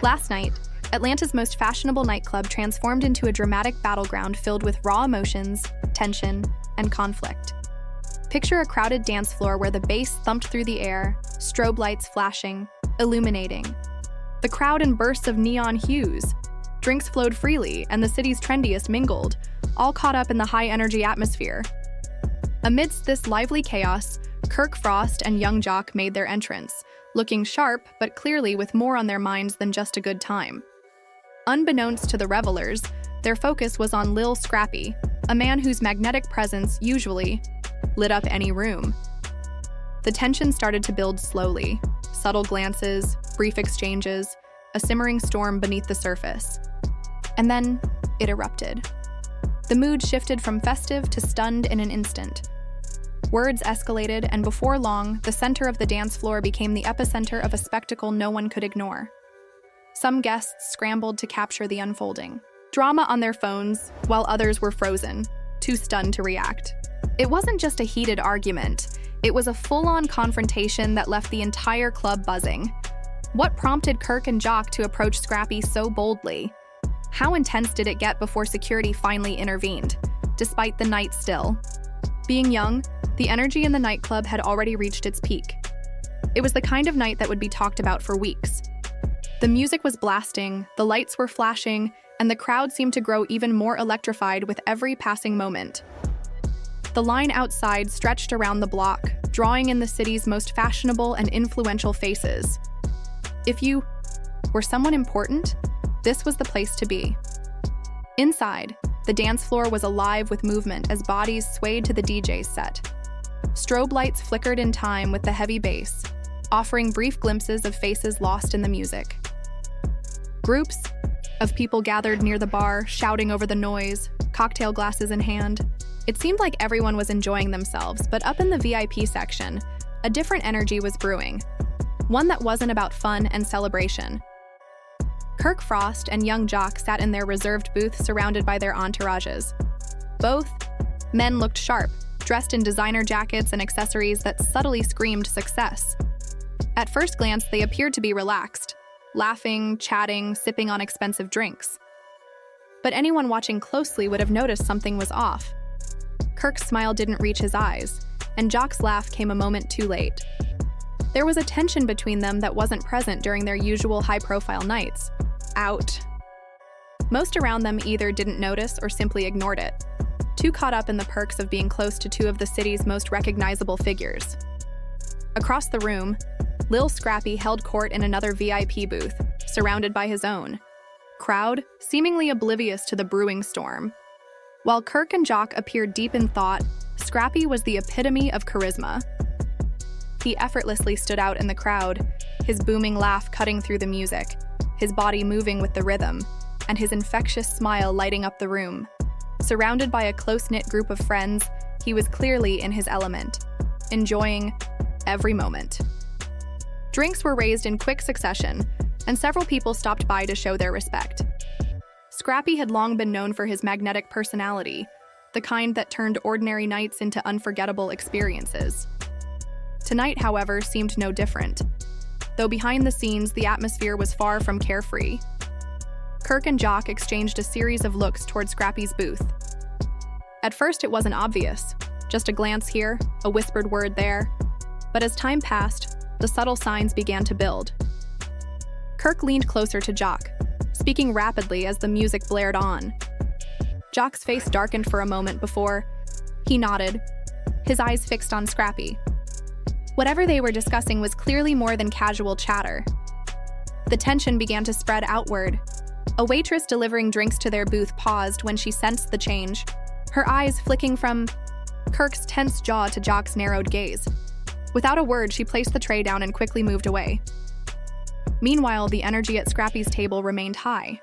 Last night, Atlanta's most fashionable nightclub transformed into a dramatic battleground filled with raw emotions, tension, and conflict. Picture a crowded dance floor where the bass thumped through the air, strobe lights flashing, illuminating. The crowd in bursts of neon hues. Drinks flowed freely, and the city's trendiest mingled, all caught up in the high-energy atmosphere. Amidst this lively chaos, Kirk Frost and young Jock made their entrance, looking sharp but clearly with more on their minds than just a good time. Unbeknownst to the revelers, their focus was on Lil Scrappy, a man whose magnetic presence usually lit up any room. The tension started to build slowly. Subtle glances, brief exchanges, a simmering storm beneath the surface. And then it erupted. The mood shifted from festive to stunned in an instant. Words escalated, and before long, the center of the dance floor became the epicenter of a spectacle no one could ignore. Some guests scrambled to capture the unfolding drama on their phones, while others were frozen, too stunned to react. It wasn't just a heated argument. It was a full-on confrontation that left the entire club buzzing. What prompted Kirk and Jock to approach Scrappy so boldly? How intense did it get before security finally intervened, despite the night still? Being young, the energy in the nightclub had already reached its peak. It was the kind of night that would be talked about for weeks. The music was blasting, the lights were flashing, and the crowd seemed to grow even more electrified with every passing moment. The line outside stretched around the block, drawing in the city's most fashionable and influential faces. If you were someone important, this was the place to be. Inside, the dance floor was alive with movement as bodies swayed to the DJ's set. Strobe lights flickered in time with the heavy bass, offering brief glimpses of faces lost in the music. Groups of people gathered near the bar, shouting over the noise, cocktail glasses in hand. It seemed like everyone was enjoying themselves, but up in the VIP section, a different energy was brewing. One that wasn't about fun and celebration. Kirk Frost and young Jock sat in their reserved booth surrounded by their entourages. Both men looked sharp, dressed in designer jackets and accessories that subtly screamed success. At first glance, they appeared to be relaxed, laughing, chatting, sipping on expensive drinks. But anyone watching closely would have noticed something was off. Kirk's smile didn't reach his eyes, and Jock's laugh came a moment too late. There was a tension between them that wasn't present during their usual high-profile nights. Out. Most around them either didn't notice or simply ignored it, too caught up in the perks of being close to two of the city's most recognizable figures. Across the room, Lil Scrappy held court in another VIP booth, surrounded by his own crowd, seemingly oblivious to the brewing storm. While Kirk and Jock appeared deep in thought, Scrappy was the epitome of charisma. He effortlessly stood out in the crowd, his booming laugh cutting through the music, his body moving with the rhythm, and his infectious smile lighting up the room. Surrounded by a close-knit group of friends, he was clearly in his element, enjoying every moment. Drinks were raised in quick succession, and several people stopped by to show their respect. Scrappy had long been known for his magnetic personality, the kind that turned ordinary nights into unforgettable experiences. Tonight, however, seemed no different. Though behind the scenes, the atmosphere was far from carefree. Kirk and Jock exchanged a series of looks toward Scrappy's booth. At first, it wasn't obvious, just a glance here, a whispered word there. But as time passed, the subtle signs began to build. Kirk leaned closer to Jock, speaking rapidly as the music blared on. Jock's face darkened for a moment before he nodded, his eyes fixed on Scrappy. Whatever they were discussing was clearly more than casual chatter. The tension began to spread outward. A waitress delivering drinks to their booth paused when she sensed the change, her eyes flicking from Kirk's tense jaw to Jock's narrowed gaze. Without a word, she placed the tray down and quickly moved away. Meanwhile, the energy at Scrappy's table remained high.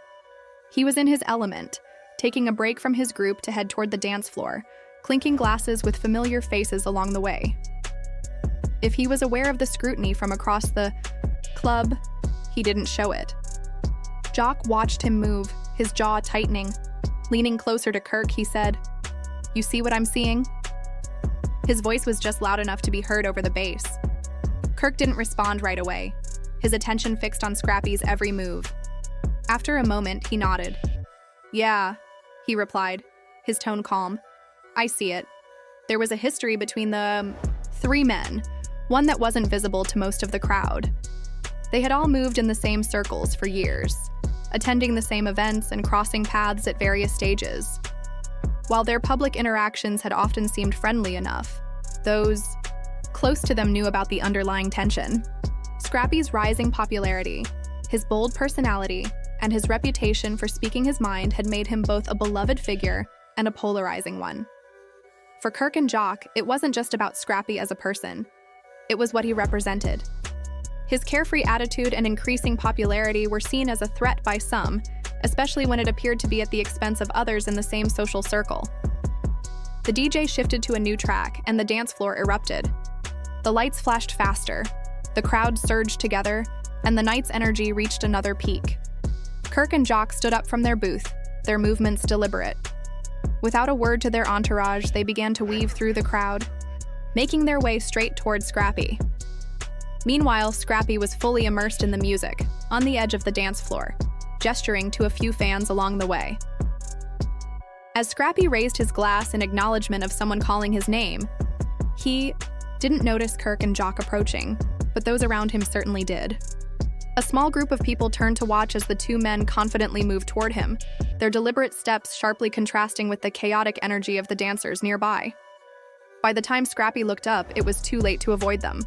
He was in his element, taking a break from his group to head toward the dance floor, clinking glasses with familiar faces along the way. If he was aware of the scrutiny from across the club, he didn't show it. Jock watched him move, his jaw tightening. Leaning closer to Kirk, he said, "You see what I'm seeing?" His voice was just loud enough to be heard over the bass. Kirk didn't respond right away, his attention fixed on Scrappy's every move, After a moment, he nodded. "Yeah," he replied, his tone calm. "I see it. There was a history between the three men, one that wasn't visible to most of the crowd. They had all moved in the same circles for years, attending the same events and crossing paths at various stages. While their public interactions had often seemed friendly enough, those close to them knew about the underlying tension. Scrappy's rising popularity, his bold personality, and his reputation for speaking his mind had made him both a beloved figure and a polarizing one. For Kirk and Jock, it wasn't just about Scrappy as a person. It was what he represented. His carefree attitude and increasing popularity were seen as a threat by some, especially when it appeared to be at the expense of others in the same social circle. The DJ shifted to a new track, and the dance floor erupted. The lights flashed faster, the crowd surged together, and the night's energy reached another peak. Kirk and Jock stood up from their booth, their movements deliberate. Without a word to their entourage, they began to weave through the crowd, making their way straight towards Scrappy. Meanwhile, Scrappy was fully immersed in the music, on the edge of the dance floor, gesturing to a few fans along the way. As Scrappy raised his glass in acknowledgement of someone calling his name, he didn't notice Kirk and Jock approaching, but those around him certainly did. A small group of people turned to watch as the two men confidently moved toward him, their deliberate steps sharply contrasting with the chaotic energy of the dancers nearby. By the time Scrappy looked up, it was too late to avoid them.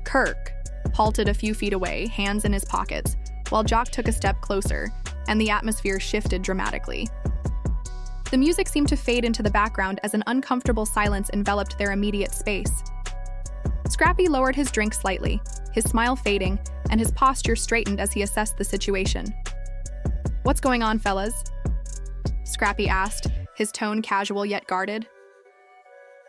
Kirk halted a few feet away, hands in his pockets, while Jock took a step closer, and the atmosphere shifted dramatically. The music seemed to fade into the background as an uncomfortable silence enveloped their immediate space. Scrappy lowered his drink slightly, his smile fading, and his posture straightened as he assessed the situation. "What's going on, fellas?" Scrappy asked, his tone casual yet guarded.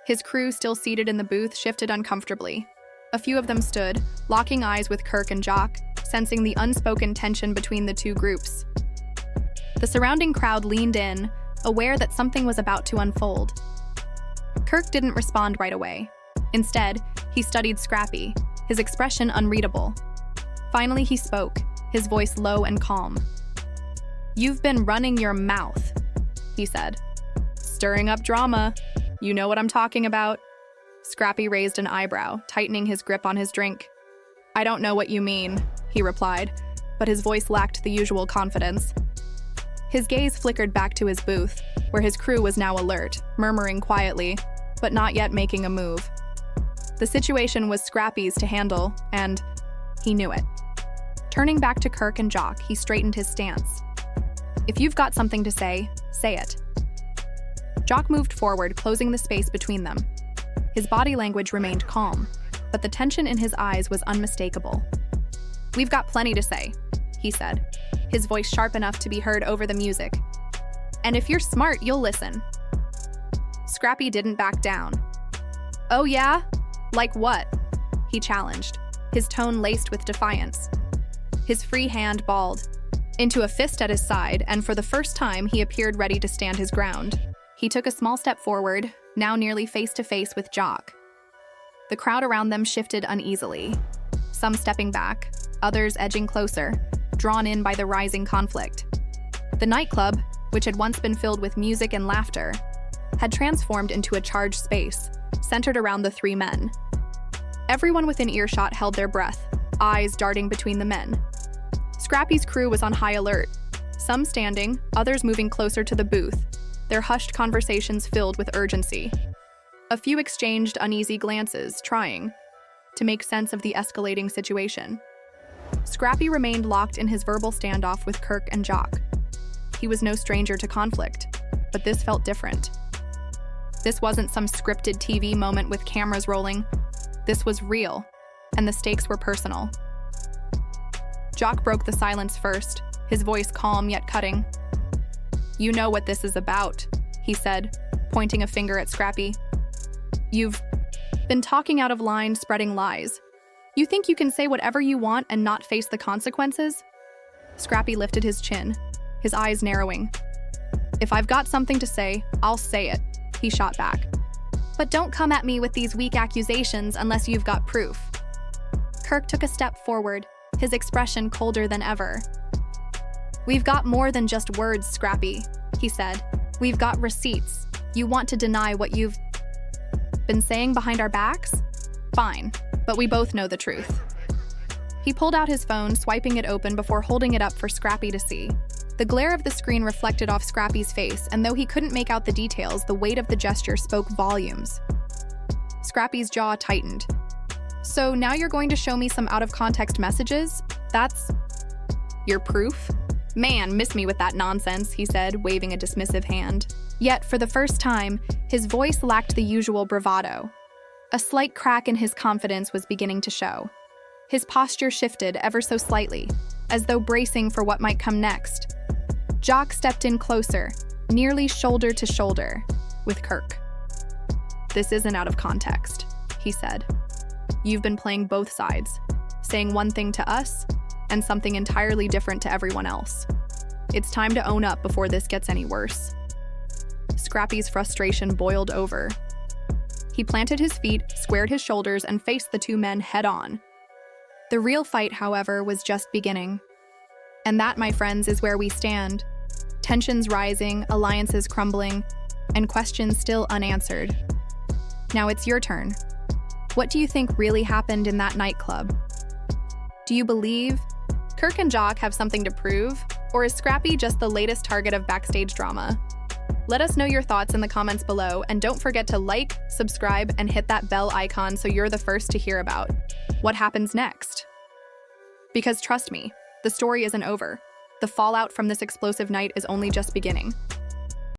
His crew, still seated in the booth, shifted uncomfortably. A few of them stood, locking eyes with Kirk and Jock, sensing the unspoken tension between the two groups. The surrounding crowd leaned in, aware that something was about to unfold. Kirk didn't respond right away. Instead, he studied Scrappy, his expression unreadable. Finally, he spoke, his voice low and calm. "You've been running your mouth," he said. "Stirring up drama. You know what I'm talking about." Scrappy raised an eyebrow, tightening his grip on his drink. "I don't know what you mean," he replied, but his voice lacked the usual confidence. His gaze flickered back to his booth, where his crew was now alert, murmuring quietly, but not yet making a move. The situation was Scrappy's to handle, and he knew it. Turning back to Kirk and Jock, he straightened his stance. "If you've got something to say it." Jock moved forward, closing the space between them. His body language remained calm, but the tension in his eyes was unmistakable. "We've got plenty to say," he said, his voice sharp enough to be heard over the music. "And if you're smart, you'll listen." Scrappy didn't back down. "Oh yeah? Like what?" he challenged, his tone laced with defiance. His free hand balled into a fist at his side, and for the first time, he appeared ready to stand his ground. He took a small step forward, now nearly face-to-face with Jock. The crowd around them shifted uneasily, some stepping back, others edging closer, drawn in by the rising conflict. The nightclub, which had once been filled with music and laughter, had transformed into a charged space, centered around the three men. Everyone within earshot held their breath, eyes darting between the men. Scrappy's crew was on high alert, some standing, others moving closer to the booth, their hushed conversations filled with urgency. A few exchanged uneasy glances, trying to make sense of the escalating situation. Scrappy remained locked in his verbal standoff with Kirk and Jock. He was no stranger to conflict, but this felt different. This wasn't some scripted TV moment with cameras rolling. This was real, and the stakes were personal. Jock broke the silence first, his voice calm yet cutting. "You know what this is about," he said, pointing a finger at Scrappy. "You've been talking out of line, spreading lies. You think you can say whatever you want and not face the consequences?" Scrappy lifted his chin, his eyes narrowing. "If I've got something to say, I'll say it," he shot back. "But don't come at me with these weak accusations unless you've got proof." Kirk took a step forward, his expression colder than ever. "We've got more than just words, Scrappy," he said. "We've got receipts. You want to deny what you've been saying behind our backs? Fine, but we both know the truth." He pulled out his phone, swiping it open before holding it up for Scrappy to see. The glare of the screen reflected off Scrappy's face, and though he couldn't make out the details, the weight of the gesture spoke volumes. Scrappy's jaw tightened. "So now you're going to show me some out-of-context messages? That's your proof?" "Man, miss me with that nonsense," he said, waving a dismissive hand. Yet, for the first time, his voice lacked the usual bravado. A slight crack in his confidence was beginning to show. His posture shifted ever so slightly, as though bracing for what might come next. Jock stepped in closer, nearly shoulder to shoulder, with Kirk. "This isn't out of context," he said. "You've been playing both sides, saying one thing to us and something entirely different to everyone else. It's time to own up before this gets any worse." Scrappy's frustration boiled over. He planted his feet, squared his shoulders, and faced the two men head-on. The real fight, however, was just beginning. And that, my friends, is where we stand. Tensions rising, alliances crumbling, and questions still unanswered. Now it's your turn. What do you think really happened in that nightclub? Do you believe Kirk and Jock have something to prove, or is Scrappy just the latest target of backstage drama? Let us know your thoughts in the comments below, and don't forget to like, subscribe, and hit that bell icon so you're the first to hear about what happens next. Because trust me, the story isn't over. The fallout from this explosive night is only just beginning.